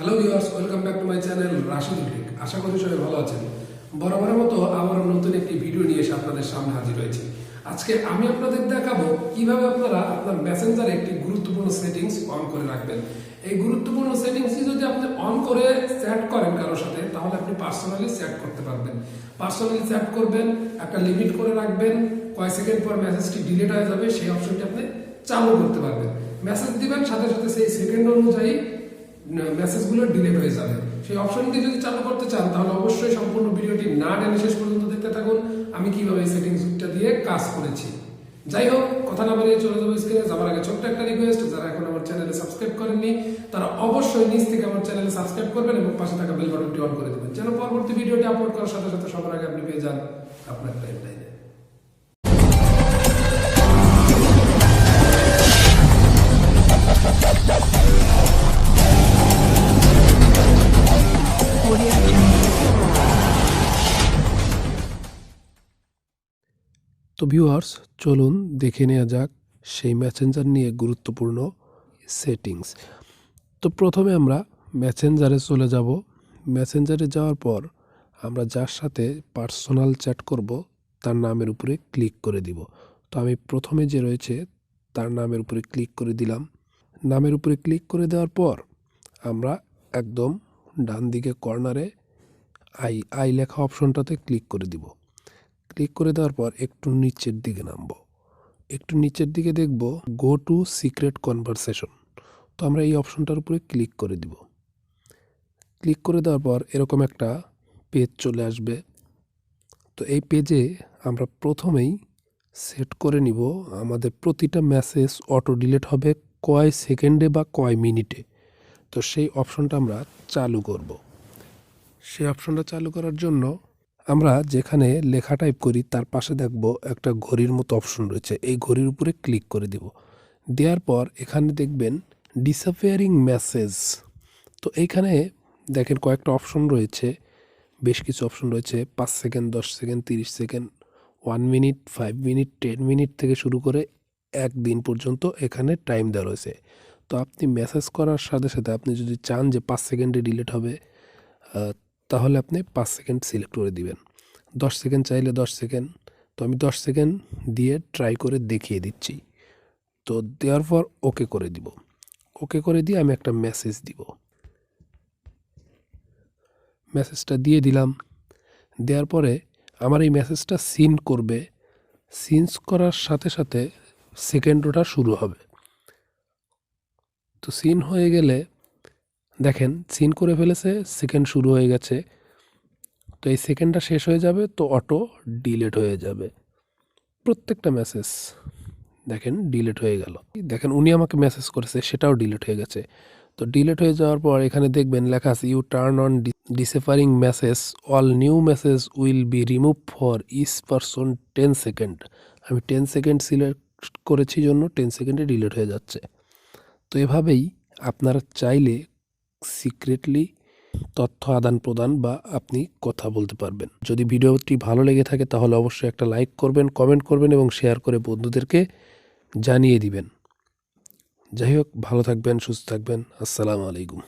Hello viewers, welcome back to my channel Rashidul tech. আশা করি সবাই ভালো আছেন। বরাবরের মতো আবারও নতুন একটি ভিডিও নিয়ে এসে আপনাদের সামনে হাজির হয়েছি। আজকে আমি আপনাদের দেখাবো কিভাবে আপনারা আপনার মেসেঞ্জারে একটি গুরুত্বপূর্ণ সেটিংস অন করে রাখবেন। এই গুরুত্বপূর্ণ সেটিংসটি যদি আপনি অন করে সেট করেন কারোর সাথে, তাহলে আপনি পার্সোনালি সেট করতে পারবেন। পার্সোনালি সেট করবেন, একটা লিমিট করে রাখবেন, কয় সেকেন্ড পর মেসেজটি ডিলিট হয়ে যাবে সেই অপশনটি আপনি চালু করতে পারবেন। মেসেজ দিবেন, সাথে সাথে সেই সেকেন্ড অনুযায়ী মেসেজগুলো ডিলিট হয়ে যাবে। সেই অপশনটি যদি চালু করতে চান তাহলে অবশ্যই সম্পূর্ণ ভিডিওটি না টেনে শেষ পর্যন্ত দেখতে থাকুন আমি কিভাবে এই সেটিংসটা দিয়ে কাজ করেছি। যাই হোক, কথা না বাড়িয়ে চলে যাবো স্ক্রিনে। যাবার আগে ছোট্ট একটা রিকোয়েস্ট, যারা এখন আমার চ্যানেলে সাবস্ক্রাইব করেননি তারা অবশ্যই নিচ থেকে আমার চ্যানেলে সাবস্ক্রাইব করবেন এবং পাশে থাকা বেল বাটনটি অন করে দেবেন, যেন পরবর্তী ভিডিওটি আপলোড করার সাথে সাথে সবার আগে আপনি পেয়ে যান আপনার টাইমলাইনে। তো ভিউয়ার্স, চলুন দেখে নেওয়া যাক সেই মেসেঞ্জার নিয়ে গুরুত্বপূর্ণ সেটিংস। তো প্রথমে আমরা মেসেঞ্জারে চলে যাব। মেসেঞ্জারে যাওয়ার পর আমরা যার সাথে পার্সোনাল চ্যাট করব তার নামের উপরে ক্লিক করে দিব। তো আমি প্রথমে যে রয়েছে তার নামের উপরে ক্লিক করে দিলাম। নামের উপরে ক্লিক করে দেওয়ার পর আমরা একদম ডান দিকে কর্নারে আই লেখা অপশনটাতে ক্লিক করে দিব। ক্লিক করে দেওয়ার পর একটু নিচের দিকে নামবো। একটু নিচের দিকে দেখব গো টু সিক্রেট কনভারসেশন। তো আমরা এই অপশনটার উপরে ক্লিক করে দিব। ক্লিক করে দেওয়ার পর এরকম একটা পেজ চলে আসবে। তো এই পেজে আমরা প্রথমেই সেট করে নিব আমাদের প্রতিটা মেসেজ অটো ডিলিট হবে কয় সেকেন্ডে বা কয় মিনিটে। তো সেই অপশনটা আমরা চালু করব। সেই অপশনটা চালু করার জন্য আমরা যেখানে লেখা টাইপ করি তার পাশে দেখব একটা ঘড়ির মতো অপশন রয়েছে। এই ঘড়ির উপরে ক্লিক করে দিব। দেওয়ার পর এখানে দেখবেন ডিসঅ্যাপিয়ারিং মেসেজ। তো এইখানে দেখেন কয়েকটা অপশন রয়েছে, বেশ কিছু অপশন রয়েছে। 5 second, 10 second, 30 second, 1 minute, 5 minute, 10 minute থেকে শুরু করে 1 দিন পর্যন্ত এখানে টাইম দেওয়া রয়েছে। তো আপনি মেসেজ করার সাথে সাথে আপনি যদি চান যে 5 সেকেন্ডে ডিলিট হবে, তাহলে আপনি 5 সেকেন্ড সিলেক্ট করে দিবেন। 10 সেকেন্ড চাইলে 10 সেকেন্ড। তো আমি 10 সেকেন্ড দিয়ে ট্রাই করে দেখিয়ে দিচ্ছি। তো দেওয়ার পর ওকে করে দিব। ওকে করে দিয়ে আমি একটা মেসেজ দিব। মেসেজটা দিয়ে দিলাম। দেওয়ার পরে আমার এই মেসেজটা সিন করবে। সিনস করার সাথে সাথে সেকেন্ড ওটা শুরু হবে। তো সিন হয়ে গেলে দেখেন সিন করে ফেলেছে, সেকেন্ড শুরু হয়ে গেছে। তো এই সেকেন্ডটা শেষ হয়ে যাবে, তো অটো ডিলিট হয়ে যাবে প্রত্যেকটা মেসেজ। দেখেন ডিলিট হয়ে গেল। দেখেন উনি আমাকে মেসেজ করেছে, সেটাও ডিলিট হয়ে গেছে। তো ডিলিট হয়ে যাওয়ার পর এখানে দেখবেন লেখা আছে you turn on disappearing message, all new message will be remove for each person 10 second. আমি 10 সেকেন্ড সিলেক্ট করেছি জন্য 10 সেকেন্ডে ডিলিট হয়ে যাচ্ছে। তো এভাবেই আপনারা চাইলে সিক্রেটলি তথ্য আদান প্রদান বা আপনি কথা বলতে পারবেন। যদি ভিডিওটি ভালো লেগে থাকে তাহলে অবশ্যই একটা লাইক করবেন, কমেন্ট করবেন এবং শেয়ার করে বন্ধুদেরকে জানিয়ে দিবেন। যাই হোক, ভালো থাকবেন, সুস্থ থাকবেন। আসসালামু আলাইকুম।